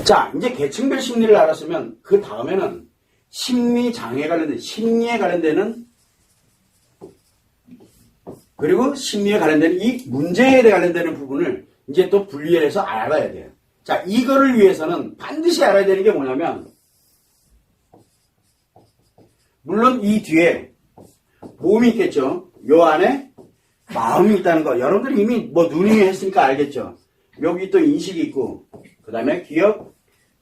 자, 이제 계층별 심리를 알았으면 그 다음에는 심리장애 관련된, 심리에 관련되는 그리고 심리에 관련되는 이 문제에 관련되는 부분을 이제 또 분리해서 알아야 돼요. 자, 이거를 위해서는 반드시 알아야 되는 게 뭐냐면 물론 이 뒤에 몸이 있겠죠. 요 안에 마음이 있다는 거. 여러분들이 이미 뭐 눈이 했으니까 알겠죠. 여기 또 인식이 있고 그 다음에 기억,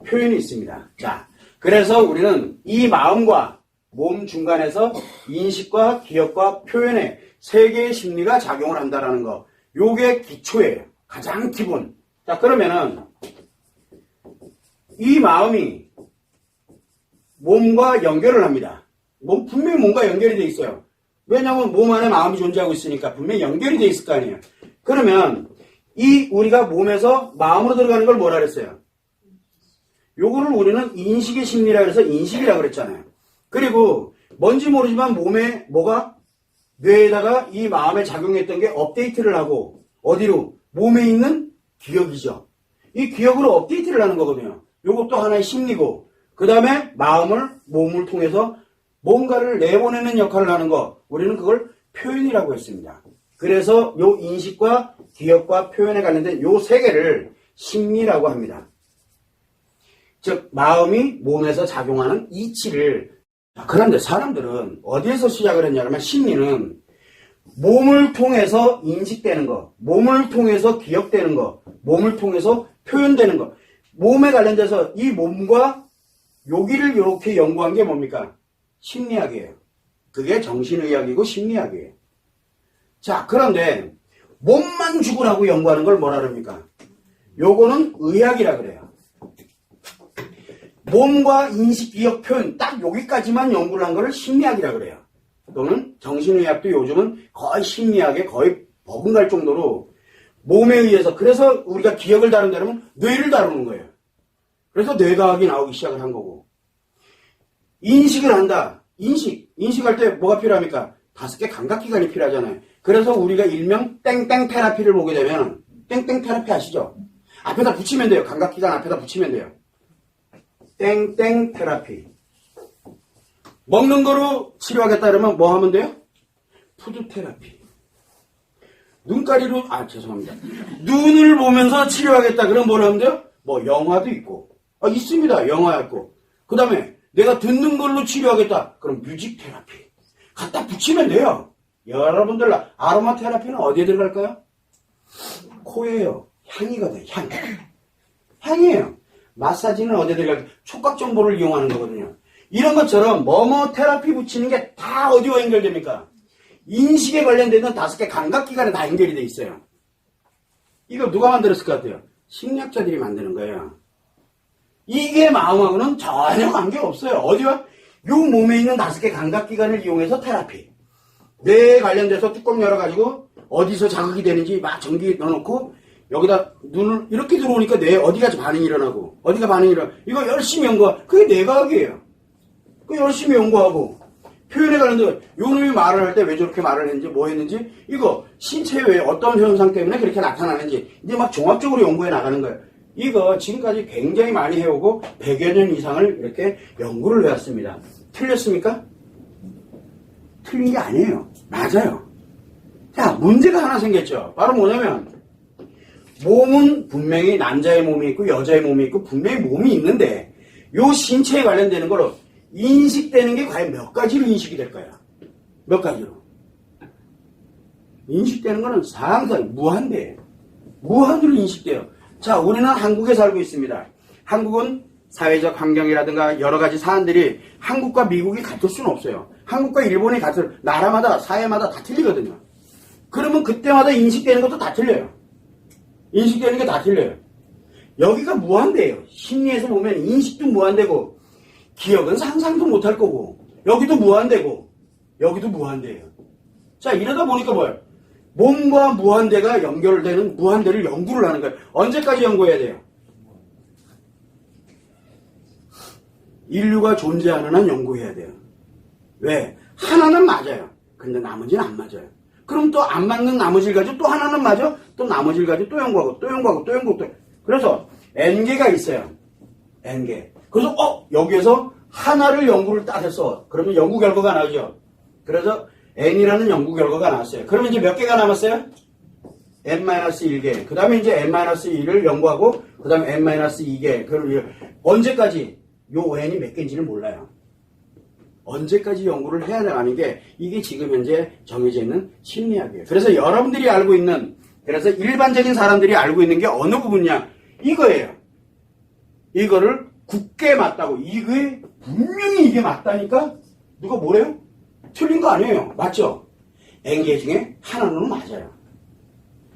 표현이 있습니다. 자, 그래서 우리는 이 마음과 몸 중간에서 인식과 기억과 표현의 세 개의 심리가 작용을 한다는 거. 요게 기초예요. 가장 기본. 자, 그러면은 이 마음이 몸과 연결을 합니다. 분명히 몸과 연결이 돼 있어요. 왜냐하면 몸 안에 마음이 존재하고 있으니까 분명히 연결이 돼 있을 거 아니에요. 그러면 이 우리가 몸에서 마음으로 들어가는 걸 뭐라 그랬어요? 요거를 우리는 인식의 심리라 그래서 인식이라고 그랬잖아요. 그리고 뭔지 모르지만 몸에 뭐가 뇌에다가 이 마음에 작용했던 게 업데이트를 하고 어디로? 몸에 있는 기억이죠. 이 기억으로 업데이트를 하는 거거든요. 요것도 하나의 심리고 그 다음에 마음을 몸을 통해서 뭔가를 내보내는 역할을 하는 거 우리는 그걸 표현이라고 했습니다. 그래서 요 인식과 기억과 표현에 관련된 요 세 개를 심리라고 합니다. 즉 마음이 몸에서 작용하는 이치를 그런데 사람들은 어디에서 시작을 했냐면 심리는 몸을 통해서 인식되는 거, 몸을 통해서 기억되는 거, 몸을 통해서 표현되는 거 몸에 관련돼서 이 몸과 여기를 이렇게 연구한 게 뭡니까? 심리학이에요. 그게 정신의학이고 심리학이에요. 자, 그런데 몸만 죽으라고 연구하는 걸 뭐라 그럽니까? 요거는 의학이라 그래요. 몸과 인식, 기억, 표현 딱 여기까지만 연구를 한 거를 심리학이라 그래요. 또는 정신의학도 요즘은 거의 심리학에 거의 버금갈 정도로 몸에 의해서 그래서 우리가 기억을 다룬다면 뇌를 다루는 거예요. 그래서 뇌과학이 나오기 시작을 한 거고 인식을 한다. 인식할 때 뭐가 필요합니까? 5개 감각기관이 필요하잖아요. 그래서 우리가 일명 땡땡 테라피를 보게 되면 땡땡 테라피 아시죠? 앞에다 붙이면 돼요. 감각기관 앞에다 붙이면 돼요. 땡땡 테라피. 먹는 거로 치료하겠다 그러면 뭐 하면 돼요? 푸드 테라피. 눈가리로 죄송합니다. 눈을 보면서 치료하겠다 그러면 뭘 하면 돼요? 뭐 영화도 있고 있습니다. 영화 있고 그 다음에 내가 듣는 걸로 치료하겠다 그럼 뮤직 테라피 갖다 붙이면 돼요. 여러분들 아로마 테라피는 어디에 들어갈까요? 코예요. 향이거든요. 향이에요. 마사지는 어디에 들어갈까요? 촉각 정보를 이용하는 거거든요. 이런 것처럼 뭐뭐 테라피 붙이는 게 다 어디와 연결됩니까? 인식에 관련되는 5개 감각기관에 다 연결이 돼 있어요. 이거 누가 만들었을 것 같아요? 심리학자들이 만드는 거예요. 이게 마음하고는 전혀 관계가 없어요. 어디와? 요 몸에 있는 5개 감각기관을 이용해서 테라피. 뇌에 관련돼서 뚜껑 열어가지고 어디서 자극이 되는지 막 전기 넣어놓고 여기다 눈을 이렇게 들어오니까 뇌에 어디가 반응이 일어나고 어디가 반응이 일어나고 이거 열심히 연구하고 그게 뇌과학이에요. 그 열심히 연구하고 표현에 관련돼서 요 놈이 말을 할 때 왜 저렇게 말을 했는지 뭐 했는지 이거 신체에 왜 어떤 현상 때문에 그렇게 나타나는지 이제 막 종합적으로 연구해 나가는 거예요. 이거 지금까지 굉장히 많이 해오고 100여 년 이상을 이렇게 연구를 해왔습니다. 틀렸습니까? 틀린 게 아니에요. 맞아요. 자, 문제가 하나 생겼죠. 바로 뭐냐면 몸은 분명히 남자의 몸이 있고 여자의 몸이 있고 분명히 몸이 있는데 요 신체에 관련되는 거로 인식되는 게 과연 몇 가지로 인식이 될까요? 몇 가지로? 인식되는 거는 상상 무한대예요. 무한으로 인식돼요. 자, 우리는 한국에 살고 있습니다. 한국은 사회적 환경이라든가 여러 가지 사안들이 한국과 미국이 같을 수는 없어요. 한국과 일본이 같을, 나라마다, 사회마다 다 틀리거든요. 그러면 그때마다 인식되는 것도 다 틀려요. 인식되는 게 다 틀려요. 여기가 무한대예요. 심리에서 보면 인식도 무한대고, 기억은 상상도 못할 거고, 여기도 무한대고, 여기도 무한대예요. 자, 이러다 보니까 뭐예요? 몸과 무한대가 연결되는 무한대를 연구를 하는 거예요. 언제까지 연구해야 돼요? 인류가 존재하는 한 연구해야 돼요. 왜? 하나는 맞아요. 근데 나머지는 안 맞아요. 그럼 또 안 맞는 나머지를 가지고 또 하나는 맞아? 또 나머지를 가지고 또 연구하고 또 연구하고 또 연구하고 또. 그래서 N개가 있어요. N개. 그래서 여기에서 하나를 연구를 딱 했어. 그러면 연구 결과가 나오죠. 그래서 N이라는 연구 결과가 나왔어요. 그러면 이제 몇 개가 남았어요? N-1개. 그 다음에 이제 N-1을 연구하고, 그 다음에 N-2개. 그럼 언제까지 요 N이 몇 개인지는 몰라요. 언제까지 연구를 해야 하는 게 이게 지금 현재 정해져 있는 심리학이에요. 그래서 여러분들이 알고 있는, 그래서 일반적인 사람들이 알고 있는 게 어느 부분이냐? 이거예요. 이거를 굳게 맞다고. 이게 분명히 이게 맞다니까? 누가 뭐래요? 틀린 거 아니에요. 맞죠? N개 중에 하나는 맞아요.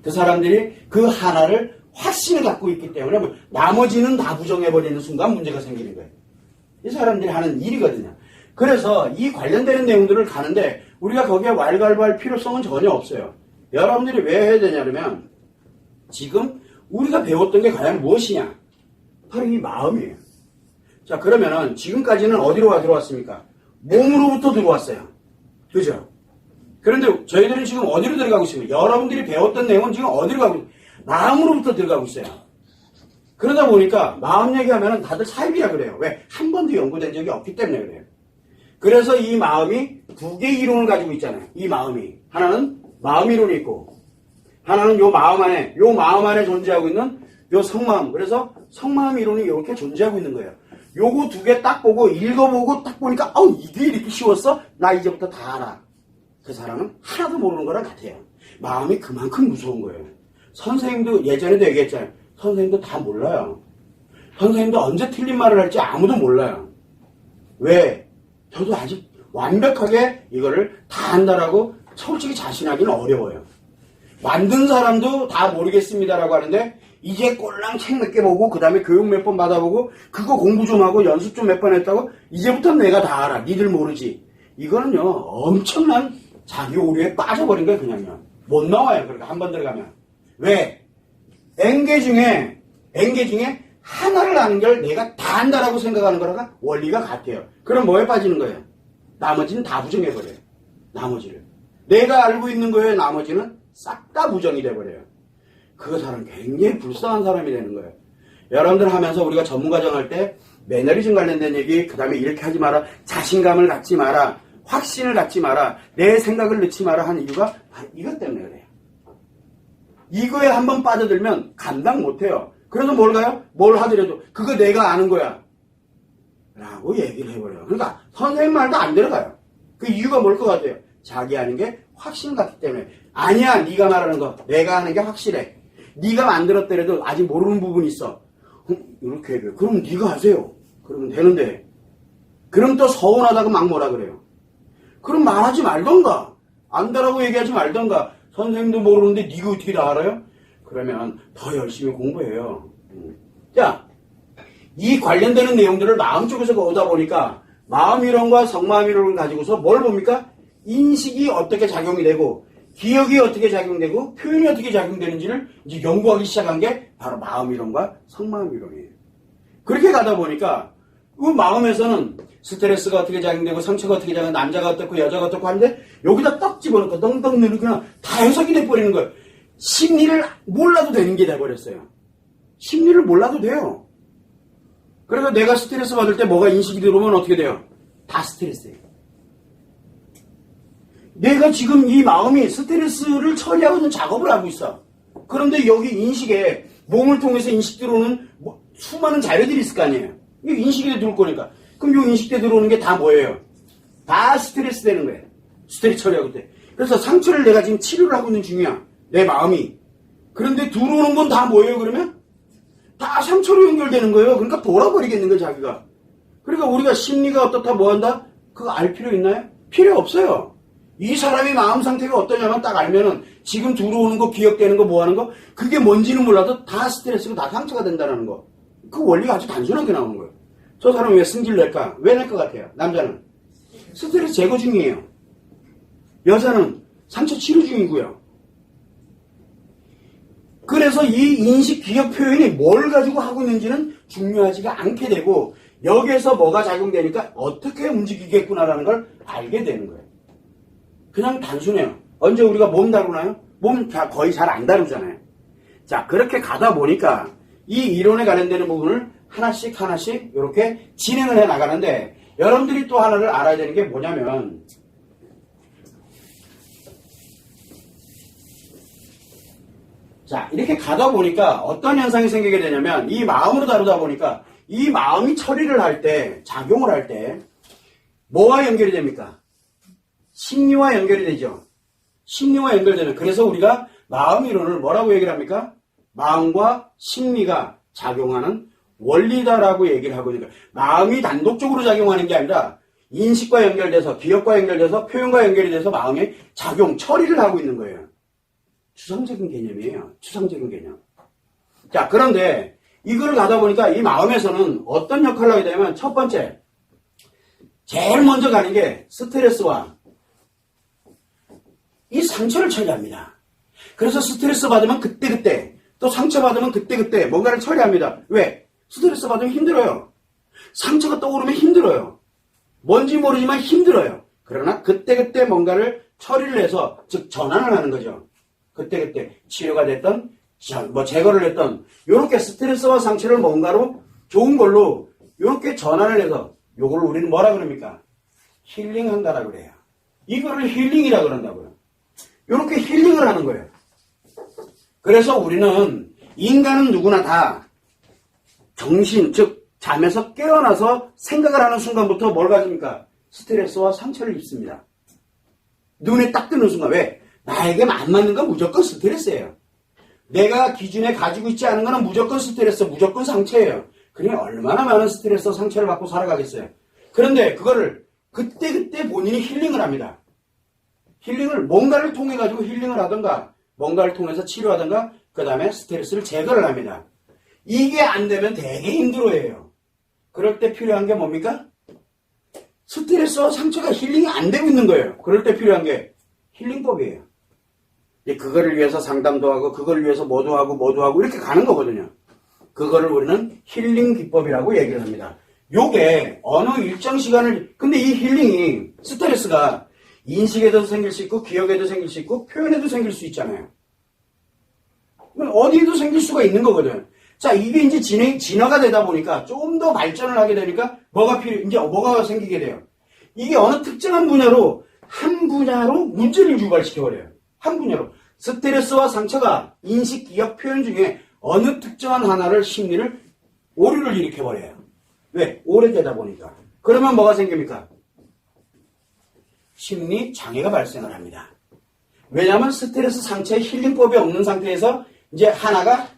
그 사람들이 그 하나를 확신을 갖고 있기 때문에 나머지는 다 부정해버리는 순간 문제가 생기는 거예요. 이 사람들이 하는 일이거든요. 그래서 이 관련되는 내용들을 가는데 우리가 거기에 왈가왈부할 필요성은 전혀 없어요. 여러분들이 왜 해야 되냐면 지금 우리가 배웠던 게 과연 무엇이냐? 바로 이 마음이에요. 자, 그러면은 지금까지는 어디로 들어왔습니까? 몸으로부터 들어왔어요. 그죠? 그런데 저희들은 지금 어디로 들어가고 있습니까? 여러분들이 배웠던 내용은 지금 어디로 가고 있어요? 마음으로부터 들어가고 있어요. 그러다 보니까 마음 얘기하면 다들 사입이라 그래요. 왜? 한 번도 연구된 적이 없기 때문에 그래요. 그래서 이 마음이 두 개의 이론을 가지고 있잖아요. 이 마음이. 하나는 마음 이론이 있고 하나는 요 마음 안에 존재하고 있는 요 성마음. 그래서 성마음 이론이 이렇게 존재하고 있는 거예요. 요거 두 개 딱 보고 읽어보고 딱 보니까 이게 이렇게 쉬웠어? 나 이제부터 다 알아. 그 사람은 하나도 모르는 거랑 같아요. 마음이 그만큼 무서운 거예요. 선생님도 예전에도 얘기했잖아요. 선생님도 다 몰라요. 선생님도 언제 틀린 말을 할지 아무도 몰라요. 왜? 저도 아직 완벽하게 이거를 다 안다라고 솔직히 자신하기는 어려워요. 만든 사람도 다 모르겠습니다라고 하는데 이제 꼴랑 책 몇 개 보고 그 다음에 교육 몇 번 받아보고 그거 공부 좀 하고 연습 좀 몇 번 했다고 이제부터 내가 다 알아. 니들 모르지. 이거는요 엄청난 자기 오류에 빠져버린 거예요. 그냥요. 못 나와요. 그러니까 한 번 들어가면. 왜? N개 중에 하나를 아는 걸 내가 다 안다라고 생각하는 거랑 원리가 같아요. 그럼 뭐에 빠지는 거예요? 나머지는 다 부정해버려요. 나머지를. 내가 알고 있는 거에 나머지는 싹 다 부정이 돼버려요. 그 사람 굉장히 불쌍한 사람이 되는 거예요. 여러분들 하면서 우리가 전문가정 할 때 매너리즘 관련된 얘기, 그 다음에 이렇게 하지 마라, 자신감을 갖지 마라, 확신을 갖지 마라, 내 생각을 넣지 마라 한 이유가 바로 이것 때문에 그래요. 이거에 한번 빠져들면 감당 못해요. 그래서 뭘 하더라도 그거 내가 아는 거야 라고 얘기를 해버려요. 그러니까 선생님 말도 안 들어가요. 그 이유가 뭘 것 같아요? 자기 아는 게 확신 같기 때문에. 아니야, 네가 말하는 거 내가 아는 게 확실해. 네가 만들었더라도 아직 모르는 부분이 있어. 이렇게 해요. 그럼 네가 하세요. 그러면 되는데. 그럼 또 서운하다고 막 뭐라 그래요. 그럼 말하지 말던가. 안다라고 얘기하지 말던가. 선생님도 모르는데 네가 어떻게 다 알아요? 그러면 더 열심히 공부해요. 자, 이 관련되는 내용들을 마음 쪽에서 보다 보니까 마음이론과 성마음이론을 가지고서 뭘 봅니까? 인식이 어떻게 작용이 되고 기억이 어떻게 작용되고 표현이 어떻게 작용되는지를 이제 연구하기 시작한 게 바로 마음이론과 성마음이론이에요. 그렇게 가다 보니까 그 마음에서는 스트레스가 어떻게 작용되고 상처가 어떻게 작용되고 남자가 어떻고 여자가 어떻고 하는데 여기다 딱 집어넣고 덩덩 누르거나 다 해석이 돼버리는 거예요. 심리를 몰라도 되는 게 돼버렸어요. 심리를 몰라도 돼요. 그래서 내가 스트레스 받을 때 뭐가 인식이 들어오면 어떻게 돼요? 다 스트레스예요. 내가 지금 이 마음이 스트레스를 처리하고 있는 작업을 하고 있어. 그런데 여기 인식에 몸을 통해서 인식 들어오는 수많은 자료들이 있을 거 아니에요. 이게 인식에 들어올 거니까. 그럼 이 인식에 들어오는 게 다 뭐예요? 다 스트레스 되는 거예요. 스트레스 처리하고 있대. 그래서 상처를 내가 지금 치료를 하고 있는 중이야. 내 마음이. 그런데 들어오는 건 다 뭐예요, 그러면? 다 상처로 연결되는 거예요. 그러니까 돌아버리겠는 거예요, 자기가. 그러니까 우리가 심리가 어떻다, 뭐 한다? 그거 알 필요 있나요? 필요 없어요. 이 사람의 마음 상태가 어떠냐면 딱 알면은 지금 들어오는 거, 기억되는 거, 뭐 하는 거, 그게 뭔지는 몰라도 다 스트레스고 다 상처가 된다는 거. 그 원리가 아주 단순하게 나오는 거예요. 저 사람은 왜 승질 낼까? 왜 낼 것 같아요? 남자는 스트레스 제거 중이에요. 여자는 상처 치료 중이고요. 그래서 이 인식, 기억 표현이 뭘 가지고 하고 있는지는 중요하지가 않게 되고 여기에서 뭐가 작용되니까 어떻게 움직이겠구나라는 걸 알게 되는 거예요. 그냥 단순해요. 언제 우리가 몸 다루나요? 몸 거의 잘 안 다루잖아요. 자, 그렇게 가다 보니까 이 이론에 관련되는 부분을 하나씩 하나씩 이렇게 진행을 해 나가는데 여러분들이 또 하나를 알아야 되는 게 뭐냐면 자 이렇게 가다 보니까 어떤 현상이 생기게 되냐면 이 마음으로 다루다 보니까 이 마음이 처리를 할 때 작용을 할 때 뭐와 연결이 됩니까? 심리와 연결이 되죠. 심리와 연결되는 그래서 우리가 마음 이론을 뭐라고 얘기를 합니까? 마음과 심리가 작용하는 원리다라고 얘기를 하고 있는 거예요. 마음이 단독적으로 작용하는 게 아니라 인식과 연결돼서 기억과 연결돼서 표현과 연결이 돼서 마음이 작용, 처리를 하고 있는 거예요. 추상적인 개념이에요. 추상적인 개념. 자, 그런데 이걸 가다 보니까 이 마음에서는 어떤 역할을 하게 되면 첫 번째, 제일 먼저 가는 게 스트레스와 이 상처를 처리합니다. 그래서 스트레스 받으면 그때그때 또 상처 받으면 그때그때 뭔가를 처리합니다. 왜? 스트레스 받으면 힘들어요. 상처가 떠오르면 힘들어요. 뭔지 모르지만 힘들어요. 그러나 그때그때 뭔가를 처리를 해서 즉 전환을 하는 거죠. 그때그때 치료가 됐던 뭐 제거를 했던 이렇게 스트레스와 상처를 뭔가로 좋은 걸로 이렇게 전환을 해서 요걸 우리는 뭐라 그럽니까? 힐링한다라고 그래요. 이거를 힐링이라 그런다고요. 이렇게 힐링을 하는 거예요. 그래서 우리는 인간은 누구나 다 정신 즉 잠에서 깨어나서 생각을 하는 순간부터 뭘 가집니까? 스트레스와 상처를 입습니다. 눈에 딱 뜨는 순간 왜? 나에게 안 맞는 건 무조건 스트레스예요. 내가 기준에 가지고 있지 않은 건 무조건 스트레스, 무조건 상처예요. 그러니 얼마나 많은 스트레스와 상처를 받고 살아가겠어요. 그런데 그거를 그때그때 본인이 힐링을 합니다. 힐링을 뭔가를 통해 가지고 힐링을 하든가 뭔가를 통해서 치료하든가 그 다음에 스트레스를 제거를 합니다. 이게 안 되면 되게 힘들어해요. 그럴 때 필요한 게 뭡니까? 스트레스와 상처가 힐링이 안 되고 있는 거예요. 그럴 때 필요한 게 힐링법이에요. 그거를 위해서 상담도 하고 그걸 위해서 뭐도 하고 이렇게 가는 거거든요. 그거를 우리는 힐링 기법이라고 얘기를 합니다. 요게 어느 일정 시간을 근데 이 힐링이 스트레스가 인식에도 생길 수 있고 기억에도 생길 수 있고 표현에도 생길 수 있잖아요. 어디에도 생길 수가 있는 거거든. 자, 이게 이제 진화가 되다 보니까 좀 더 발전을 하게 되니까 이제 뭐가 생기게 돼요. 이게 어느 특정한 분야로 한 분야로 문제를 유발시켜버려요. 한 분야로. 스트레스와 상처가 인식, 기억, 표현 중에 어느 특정한 하나를 심리를 오류를 일으켜버려요. 왜? 오래되다 보니까. 그러면 뭐가 생깁니까? 심리 장애가 발생을 합니다. 왜냐하면 스트레스 상처의 힐링법이 없는 상태에서 이제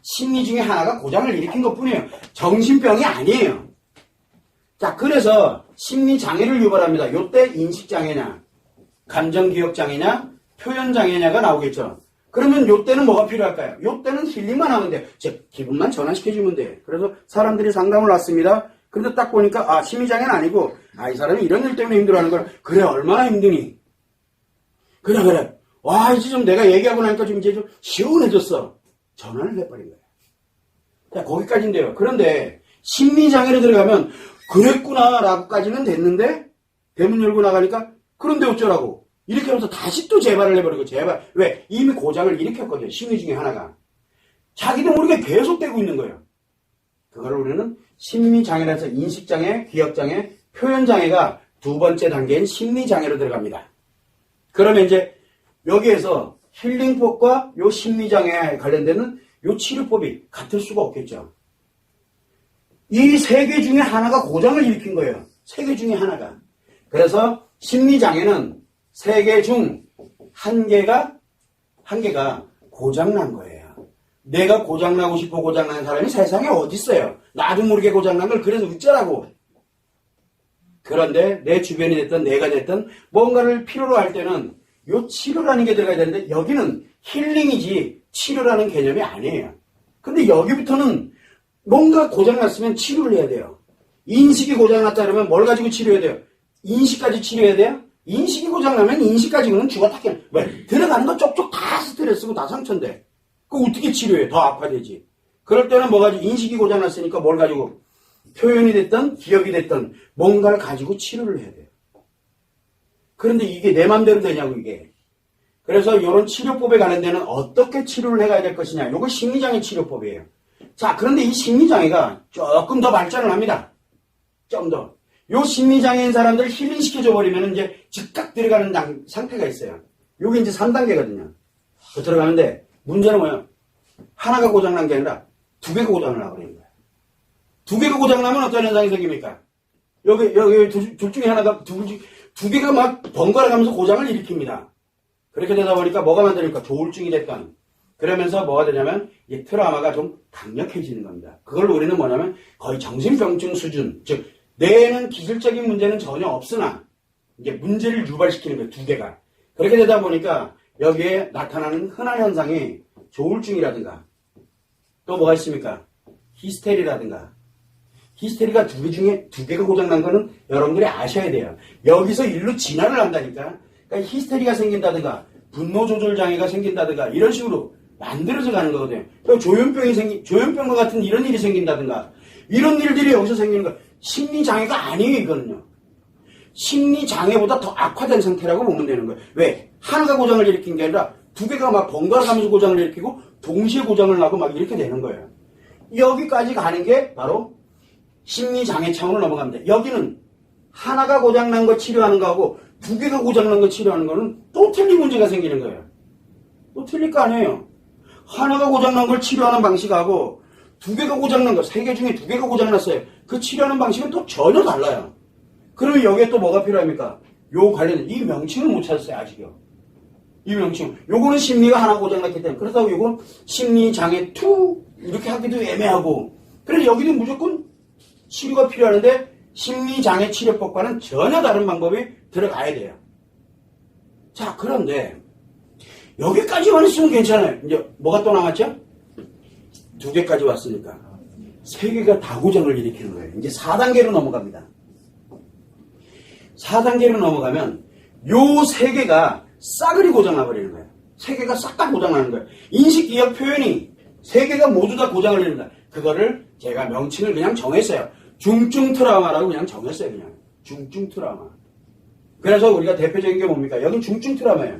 심리 중에 하나가 고장을 일으킨 것 뿐이에요. 정신병이 아니에요. 자, 그래서 심리 장애를 유발합니다. 요때 인식 장애냐, 감정 기억 장애냐, 표현 장애냐가 나오겠죠. 그러면 요때는 뭐가 필요할까요? 요때는 힐링만 하면 돼요. 즉, 기분만 전환시켜주면 돼요. 그래서 사람들이 상담을 왔습니다. 근데 딱 보니까, 심리 장애는 아니고, 이 사람이 이런 일 때문에 힘들어하는 거야. 그래, 얼마나 힘드니? 그래. 와, 이제 좀 내가 얘기하고 나니까 좀 이제 좀 시원해졌어. 전환을 해버린 거예요. 자, 거기까지인데요. 그런데, 심리장애로 들어가면, 그랬구나, 라고까지는 됐는데, 대문 열고 나가니까, 그런데 어쩌라고. 이렇게 하면서 다시 또 재발을 해버리고, 왜? 이미 고장을 일으켰거든요. 심리 중에 하나가. 자기도 모르게 계속되고 있는 거예요. 그걸 우리는 심리장애라서 인식장애, 기억장애, 표현장애가 두 번째 단계인 심리장애로 들어갑니다. 그러면 이제 여기에서 힐링법과 요 심리장애에 관련되는 요 치료법이 같을 수가 없겠죠. 이 세 개 중에 하나가 고장을 일으킨 거예요. 세 개 중에 하나가. 그래서 심리장애는 세 개 중 한 개가 고장난 거예요. 내가 고장나고 싶어 고장난 사람이 세상에 어디 있어요. 나도 모르게 고장난 걸 그래서 어쩌라고. 그런데 내 주변이 됐든 내가 됐든 뭔가를 필요로 할 때는 요 치료라는 게 들어가야 되는데 여기는 힐링이지 치료라는 개념이 아니에요. 근데 여기부터는 뭔가 고장났으면 치료를 해야 돼요. 인식이 고장났다 그러면 뭘 가지고 치료해야 돼요? 인식까지 치료해야 돼요? 인식이 고장나면 인식 가지고는 죽었다 깨는. 왜? 들어가는 거 쪽쪽 다 스트레스고 다 상처인데. 그거 어떻게 치료해? 더 아파되지. 그럴 때는 뭐 가지고 인식이 고장났으니까 뭘 가지고 표현이 됐든 기억이 됐든 뭔가를 가지고 치료를 해야 돼요. 그런데 이게 내 맘대로 되냐고 이게. 그래서 이런 치료법에 관한 데는 어떻게 치료를 해가야 될 것이냐. 이거 심리장애 치료법이에요. 자, 그런데 이 심리장애가 조금 더 발전을 합니다. 좀 더. 요 심리장애인 사람들 힐링시켜줘 버리면 이제 즉각 들어가는 상태가 있어요. 요게 이제 3단계거든요. 들어가는데 문제는 뭐예요? 하나가 고장난 게 아니라 두 개가 고장을 나버리는 거예요. 두 개가 고장나면 어떤 현상이 생깁니까? 여기 둘 중에 하나가 두 개가 막 번갈아 가면서 고장을 일으킵니다. 그렇게 되다 보니까 뭐가 만드니까 조울증이 됐던. 그러면서 뭐가 되냐면 이 트라우마가 좀 강력해지는 겁니다. 그걸 우리는 뭐냐면 거의 정신병증 수준, 즉 뇌에는 기술적인 문제는 전혀 없으나 이제 문제를 유발시키는 거예요. 두 개가. 그렇게 되다 보니까 여기에 나타나는 흔한 현상이 조울증이라든가 또 뭐가 있습니까? 히스테리라든가. 히스테리가 두 개 중에 두 개가 고장난 거는 여러분들이 아셔야 돼요. 여기서 일로 진화를 한다니까. 그러니까 히스테리가 생긴다든가 분노 조절 장애가 생긴다든가 이런 식으로 만들어져 가는 거거든요. 조현병과 같은 이런 일이 생긴다든가 이런 일들이 여기서 생기는 거 심리 장애가 아니에요, 이거는요. 심리 장애보다 더 악화된 상태라고 보면 되는 거예요. 왜? 하나가 고장을 일으킨 게 아니라 두 개가 막 번갈아 가면서 고장을 일으키고 동시에 고장을 나고 막 이렇게 되는 거예요. 여기까지 가는 게 바로 심리 장애 차원으로 넘어갑니다. 여기는 하나가 고장난 거 치료하는 거하고 두 개가 고장난 거 치료하는 거는 또 틀린 문제가 생기는 거예요. 또 틀릴 거 아니에요. 하나가 고장난 걸 치료하는 방식하고 두 개가 고장난 거, 세 개 중에 두 개가 고장났어요. 그 치료하는 방식은 또 전혀 달라요. 그러면 여기에 또 뭐가 필요합니까? 요 관련된 이 명칭을 못 찾았어요, 아직요. 이 명칭. 요거는 심리가 하나 고장났기 때문에. 그렇다고 요건 심리장애 2 이렇게 하기도 애매하고. 그래서 여기도 무조건 치료가 필요하는데 심리장애 치료법과는 전혀 다른 방법이 들어가야 돼요. 자, 그런데 여기까지만 있으면 괜찮아요. 이제 뭐가 또 남았죠? 두 개까지 왔으니까 세 개가 다 고장을 일으키는 거예요. 이제 4단계로 넘어갑니다. 4단계로 넘어가면 요 세 개가 싸그리 고장나버리는 거예요. 세 개가 싹 다 고장나는 거예요. 인식, 기억, 표현이 세 개가 모두 다 고장을 내립니다. 그거를 제가 명칭을 그냥 정했어요. 중증 트라우마라고 그냥 정했어요. 그냥 중증 트라우마. 그래서 우리가 대표적인 게 뭡니까? 여기 중증 트라우마예요.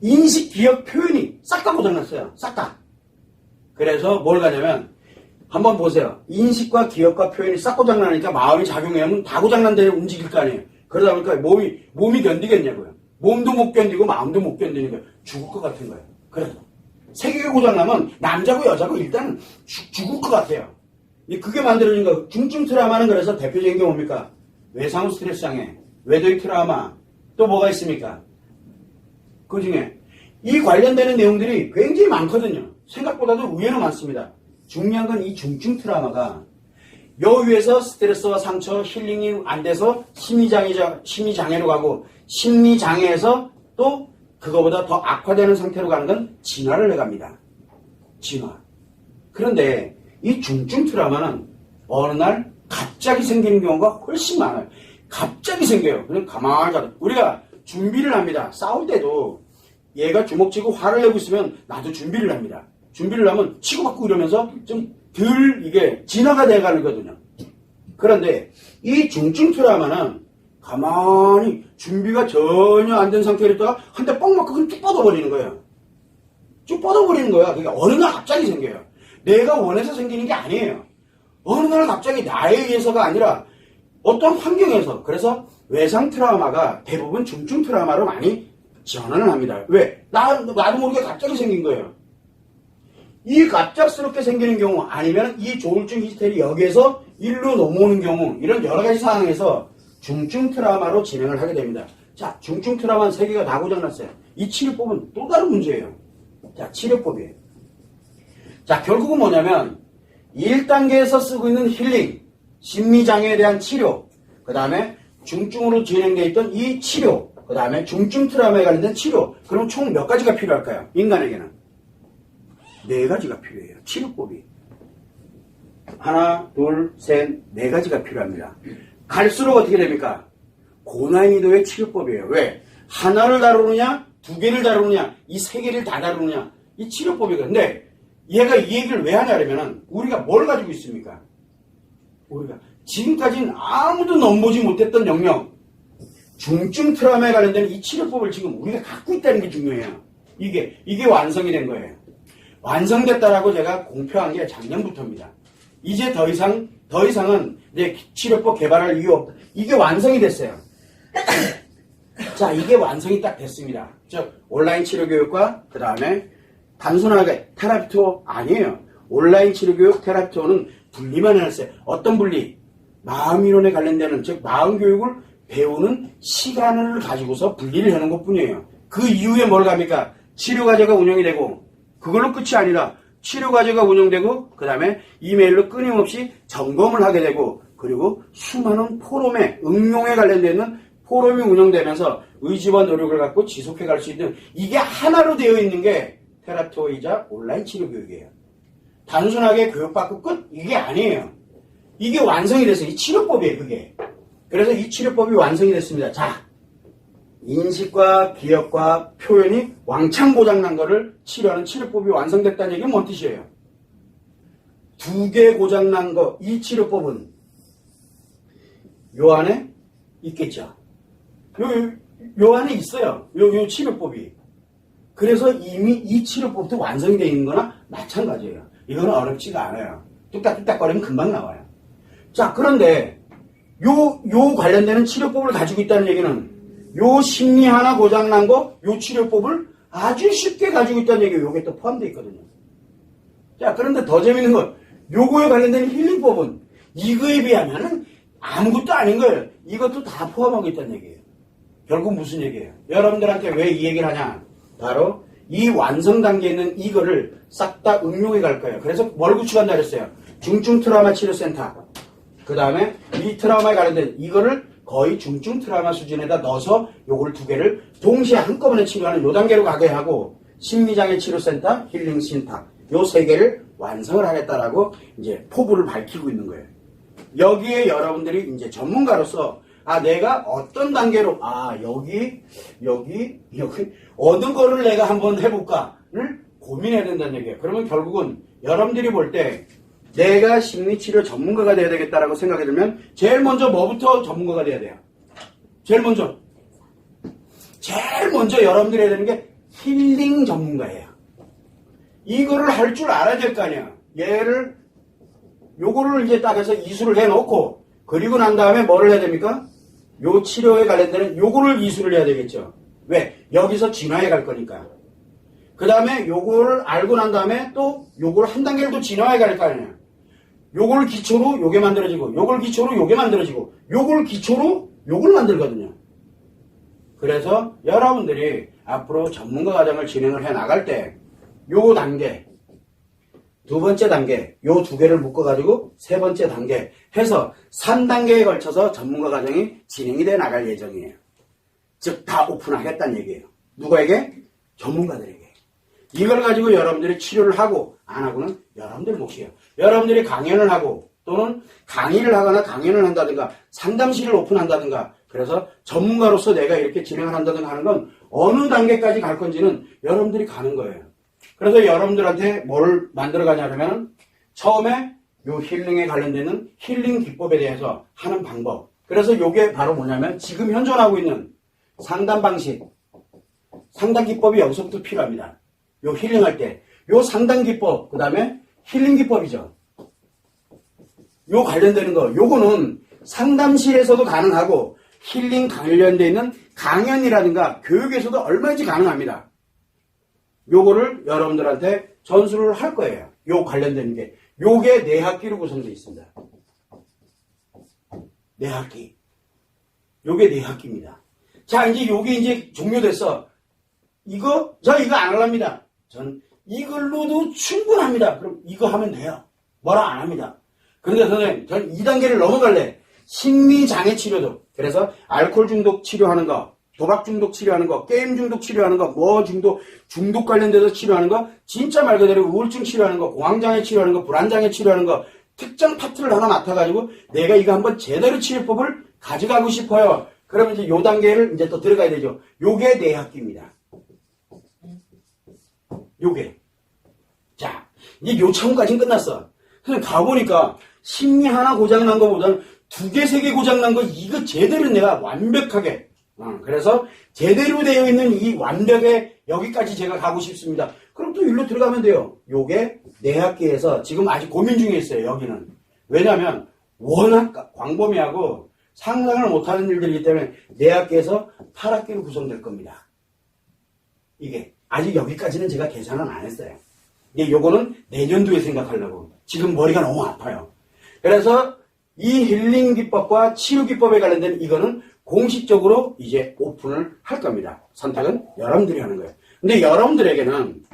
인식, 기억, 표현이 싹 다 고장났어요. 싹 다. 그래서 뭘 가냐면 한번 보세요. 인식과 기억과 표현이 싹 고장나니까 마음이 작용하면 다 고장난 대로 움직일 거 아니에요. 그러다 보니까 몸이 견디겠냐고요. 몸도 못 견디고 마음도 못 견디니까 죽을 것 같은 거예요. 그래서 세 개가 고장나면 남자고 여자고 일단 죽을 것 같아요. 그게 만들어진 거. 중증 트라우마는 그래서 대표적인 게 뭡니까? 외상후 스트레스 장애, 외도의 트라우마, 또 뭐가 있습니까? 그 중에 이 관련되는 내용들이 굉장히 많거든요. 생각보다도 의외로 많습니다. 중요한 건 이 중증 트라우마가 요 위에서 스트레스와 상처, 힐링이 안 돼서 심리장애로 가고 심리장애에서 또 그거보다 더 악화되는 상태로 가는 건 진화를 해갑니다. 진화. 그런데 이 중증 트라우마는 어느 날 갑자기 생기는 경우가 훨씬 많아요. 갑자기 생겨요. 그냥 가만히 가다. 우리가 준비를 합니다. 싸울 때도 얘가 주먹 쥐고 화를 내고 있으면 나도 준비를 합니다. 준비를 하면 치고받고 이러면서 좀 덜 이게 진화가 돼가거든요. 그런데 이 중증 트라우마는 가만히 준비가 전혀 안 된 상태로 있다가 한 대 뻥 맞고 그냥 쭉 뻗어버리는 거예요. 쭉 뻗어버리는 거야. 그러니까 어느 날 갑자기 생겨요. 내가 원해서 생기는 게 아니에요. 어느 날 갑자기 나에 의해서가 아니라 어떤 환경에서. 그래서 외상 트라우마가 대부분 중증 트라우마로 많이 전환을 합니다. 왜? 나도 모르게 갑자기 생긴 거예요. 이 갑작스럽게 생기는 경우 아니면 이 조울증 히스테리 여기에서 일로 넘어오는 경우 이런 여러 가지 상황에서 중증 트라우마로 진행을 하게 됩니다. 자, 중증 트라우마는 세 개가 다 고장났어요. 이 치료법은 또 다른 문제예요. 자, 치료법이에요. 자, 결국은 뭐냐면 1단계에서 쓰고 있는 힐링, 심리장애에 대한 치료, 그 다음에 중증으로 진행되어 있던 이 치료, 그 다음에 중증 트라우마에 관련된 치료. 그럼 총 몇 가지가 필요할까요? 인간에게는 4가지가 필요해요. 치료법이. 하나, 둘, 셋, 4가지가 필요합니다. 갈수록 어떻게 됩니까? 고난이도의 치료법이에요. 왜? 하나를 다루느냐, 2개를 다루느냐, 이 3개를 다 다루느냐, 이 치료법이거든요. 근데 얘가 이 얘기를 왜 하냐면은 우리가 뭘 가지고 있습니까? 우리가 지금까지는 아무도 넘보지 못했던 영역, 중증 트라우마에 관련된 이 치료법을 지금 우리가 갖고 있다는 게 중요해요. 이게 완성이 된 거예요. 완성됐다라고 제가 공표한 게 작년부터입니다. 이제 더 이상은 이제 치료법 개발할 이유 없다. 이게 완성이 됐어요. 자, 이게 완성이 딱 됐습니다. 즉, 온라인 치료교육과 그 다음에 단순하게 테라피 투어 아니에요. 온라인 치료교육, 테라피 투어는 분리만 해놨어요. 어떤 분리? 마음이론에 관련되는, 즉 마음교육을 배우는 시간을 가지고서 분리를 해놓은 것뿐이에요. 그 이후에 뭘 갑니까? 치료과제가 운영이 되고 그걸로 끝이 아니라 치료과제가 운영되고 그 다음에 이메일로 끊임없이 점검을 하게 되고 그리고 수많은 포럼에 응용에 관련되는 포럼이 운영되면서 의지와 노력을 갖고 지속해 갈 수 있는 이게 하나로 되어 있는 게 테라피투어이자 온라인 치료교육이에요. 단순하게 교육받고 끝? 이게 아니에요. 이게 완성이 됐어요. 이 치료법이에요, 그게. 그래서 이 치료법이 완성이 됐습니다. 자, 인식과 기억과 표현이 왕창 고장난 거를 치료하는 치료법이 완성됐다는 얘기는 뭔 뜻이에요? 두 개 고장난 거, 이 치료법은 요 안에 있겠죠. 요 안에 있어요. 요 치료법이. 그래서 이미 이 치료법도 완성이 되어 있는 거나 마찬가지예요. 이거는 어렵지가 않아요. 뚝딱뚝딱거리면 금방 나와요. 자, 그런데 요 관련되는 치료법을 가지고 있다는 얘기는 요 심리 하나 고장난 거, 요 치료법을 아주 쉽게 가지고 있다는 얘기예요. 요게 또 포함되어 있거든요. 자, 그런데 더 재밌는 건 요거에 관련된 힐링법은 이거에 비하면은 아무것도 아닌 거예요. 이것도 다 포함하고 있다는 얘기예요. 결국 무슨 얘기예요? 여러분들한테 왜 이 얘기를 하냐? 바로 이 완성 단계에 있는 이거를 싹 다 응용해 갈 거예요. 그래서 뭘 구축한다 그랬어요? 중증 트라우마 치료센터. 그 다음에 이 트라우마에 관련된 이거를 거의 중증 트라우마 수준에다 넣어서 요걸 두 개를 동시에 한꺼번에 치료하는 요 단계로 가게 하고 심리장애 치료센터, 힐링센터 요 세 개를 완성을 하겠다라고 이제 포부를 밝히고 있는 거예요. 여기에 여러분들이 이제 전문가로서 내가 어떤 단계로 여기 어느 거를 내가 한번 해볼까를 고민해야 된다는 얘기예요. 그러면 결국은 여러분들이 볼 때 내가 심리치료 전문가가 돼야 되겠다라고 생각이 들면 제일 먼저 뭐부터 전문가가 돼야 돼요? 제일 먼저 여러분들이 해야 되는 게 힐링 전문가예요. 이거를 할 줄 알아야 될 거 아니야. 요거를 이제 딱 해서 이수를 해놓고 그리고 난 다음에 뭐를 해야 됩니까? 요 치료에 관련되는 요거를 이수를 해야 되겠죠. 왜? 여기서 진화해 갈 거니까. 그 다음에 요거를 알고 난 다음에 또 요걸 한 단계를 또 진화해 갈 거 아니야. 요걸 기초로 요게 만들어지고 요걸 기초로 요게 만들어지고 요걸 기초로 요걸 만들거든요. 그래서 여러분들이 앞으로 전문가 과정을 진행을 해 나갈 때 요 단계 두 번째 단계 요 두 개를 묶어가지고 세 번째 단계 해서 3단계에 걸쳐서 전문가 과정이 진행이 돼 나갈 예정이에요. 즉 다 오픈하겠다는 얘기예요. 누구에게? 전문가들에게. 이걸 가지고 여러분들이 치료를 하고 안 하고는 여러분들 몫이에요. 여러분들이 강연을 하고 또는 강의를 하거나 강연을 한다든가 상담실을 오픈한다든가 그래서 전문가로서 내가 이렇게 진행을 한다든가 하는 건 어느 단계까지 갈 건지는 여러분들이 가는 거예요. 그래서 여러분들한테 뭘 만들어 가냐면 처음에 요 힐링에 관련되는 힐링 기법에 대해서 하는 방법. 그래서 요게 바로 뭐냐면 지금 현존하고 있는 상담 방식, 상담 기법이 여기서부터 필요합니다. 요 힐링할 때. 요 상담 기법, 그 다음에 힐링 기법이죠. 요 관련되는 거. 요거는 상담실에서도 가능하고 힐링 관련되어 있는 강연이라든가 교육에서도 얼마든지 가능합니다. 요거를 여러분들한테 전수를 할 거예요. 요 관련되는 게. 요게 4학기로 구성되어 있습니다. 4학기. 요게 4학기입니다. 자, 이제 요게 이제 종료됐어. 이거 안 하랍니다. 전 이걸로도 충분합니다. 그럼 이거 하면 돼요. 뭐라 안 합니다. 그런데 선생님, 전 2단계를 넘어갈래. 심리장애 치료도. 그래서 알코올 중독 치료하는 거, 도박 중독 치료하는 거, 게임 중독 치료하는 거, 중독 관련돼서 치료하는 거, 진짜 말 그대로 우울증 치료하는 거, 공황장애 치료하는 거, 불안장애 치료하는 거, 특정 파트를 하나 맡아가지고 내가 이거 한번 제대로 치료법을 가져가고 싶어요. 그러면 이제 요 단계를 이제 또 들어가야 되죠. 요게 4학기입니다. 요게. 자, 이제 요 차원까지는 끝났어. 그래서 가보니까 심리 하나 고장난 거보다는 2개, 3개 고장난 거 이거 제대로 내가 완벽하게 그래서 제대로 되어 있는 이 완벽에 여기까지 제가 가고 싶습니다. 그럼 또 일로 들어가면 돼요. 요게 내학기에서 지금 아직 고민 중에 있어요. 여기는. 왜냐하면 워낙 광범위하고 상상을 못하는 일들이기 때문에 내학기에서 8학기로 구성될 겁니다. 이게 아직 여기까지는 제가 계산은 안 했어요. 이게 요거는 내년도에 생각하려고. 지금 머리가 너무 아파요. 그래서 이 힐링 기법과 치유 기법에 관련된 이거는 공식적으로 이제 오픈을 할 겁니다. 선택은 여러분들이 하는 거예요. 근데 여러분들에게는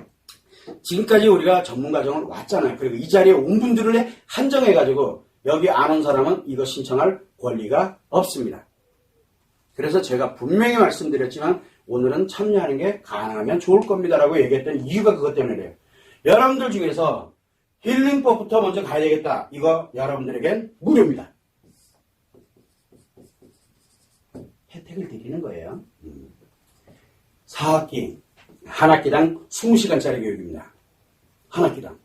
지금까지 우리가 전문 과정을 왔잖아요. 그리고 이 자리에 온 분들을 한정해가지고 여기 안 온 사람은 이거 신청할 권리가 없습니다. 그래서 제가 분명히 말씀드렸지만 오늘은 참여하는 게 가능하면 좋을 겁니다라고 얘기했던 이유가 그것 때문이에요. 여러분들 중에서 힐링법부터 먼저 가야 되겠다. 이거 여러분들에겐 무료입니다. 혜택을 드리는 거예요. 4학기, 한 학기당 20시간짜리 교육입니다. 한 학기당.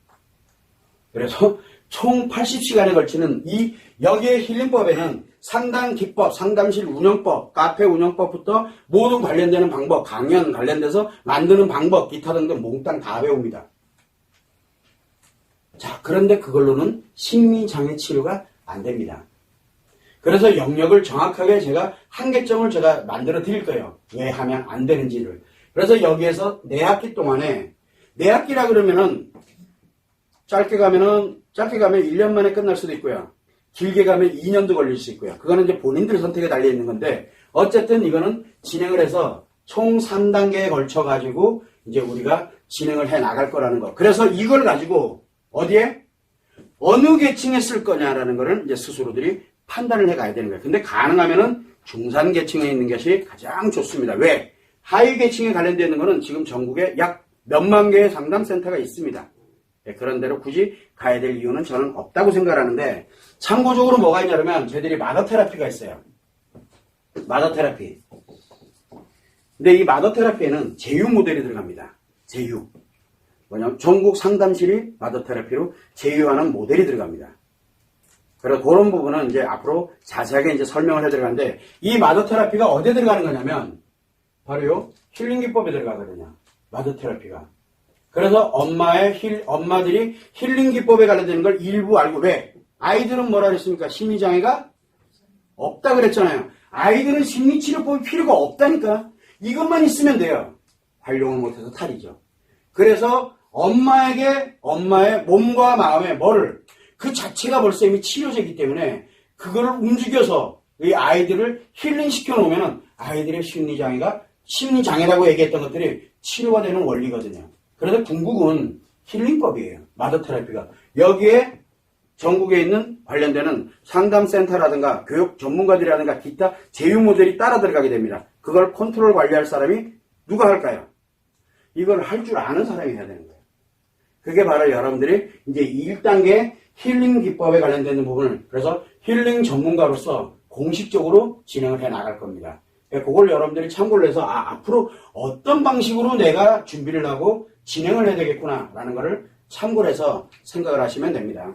그래서 총 80시간에 걸치는 이 여기에 힐링법에는 상담 기법, 상담실 운영법, 카페 운영법부터 모든 관련되는 방법, 강연 관련돼서 만드는 방법, 기타 등등 몽땅 다 배웁니다. 자, 그런데 그걸로는 심리장애 치료가 안 됩니다. 그래서 영역을 정확하게 제가 한계점을 제가 만들어 드릴 거예요. 왜 하면 안 되는지를. 그래서 여기에서 4학기 동안에 4학기라 그러면은 짧게 가면 1년 만에 끝날 수도 있고요. 길게 가면 2년도 걸릴 수 있고요. 그거는 이제 본인들 선택에 달려 있는 건데 어쨌든 이거는 진행을 해서 총 3단계에 걸쳐 가지고 이제 우리가 진행을 해 나갈 거라는 거. 그래서 이걸 가지고 어디에 어느 계층에 쓸 거냐라는 거를 이제 스스로들이 판단을 해 가야 되는 거예요. 근데 가능하면은 중산 계층에 있는 것이 가장 좋습니다. 왜? 하위 계층에 관련되어 있는 거는 지금 전국에 약 몇만 개의 상담센터가 있습니다. 그런 데로 굳이 가야 될 이유는 저는 없다고 생각하는데 참고적으로 뭐가 있냐면 저희들이 마더 테라피가 있어요. 마더 테라피. 근데 이 마더 테라피에는 제휴 모델이 들어갑니다. 제휴. 뭐냐면 전국 상담실이 마더 테라피로 제휴하는 모델이 들어갑니다. 그래서 그런 부분은 이제 앞으로 자세하게 이제 설명을 해 들어가는데 이 마더 테라피가 어디에 들어가는 거냐면 바로 요 힐링 기법에 들어가거든요. 마더 테라피가. 그래서 엄마들이 힐링 기법에 관련되는 걸 일부 알고 왜? 아이들은 뭐라 그랬습니까? 심리장애가 없다 그랬잖아요. 아이들은 심리치료법이 필요가 없다니까. 이것만 있으면 돼요. 활용을 못해서 탈이죠. 그래서 엄마에게 엄마의 몸과 마음의 뭐를 그 자체가 벌써 이미 치료제이기 때문에 그거를 움직여서 이 아이들을 힐링시켜 놓으면 아이들의 심리장애라고 얘기했던 것들이 치료가 되는 원리거든요. 그래서 궁극은 힐링법이에요. 마더 테라피가. 여기에 전국에 있는 관련되는 상담센터라든가 교육 전문가들이라든가 기타 제휴 모델이 따라 들어가게 됩니다. 그걸 컨트롤 관리할 사람이 누가 할까요? 이걸 할 줄 아는 사람이 해야 되는 거예요. 그게 바로 여러분들이 이제 1단계 힐링 기법에 관련되는 부분을 그래서 힐링 전문가로서 공식적으로 진행을 해 나갈 겁니다. 그걸 여러분들이 참고를 해서 앞으로 어떤 방식으로 내가 준비를 하고 진행을 해야 되겠구나 라는 것을 참고를 해서 생각을 하시면 됩니다.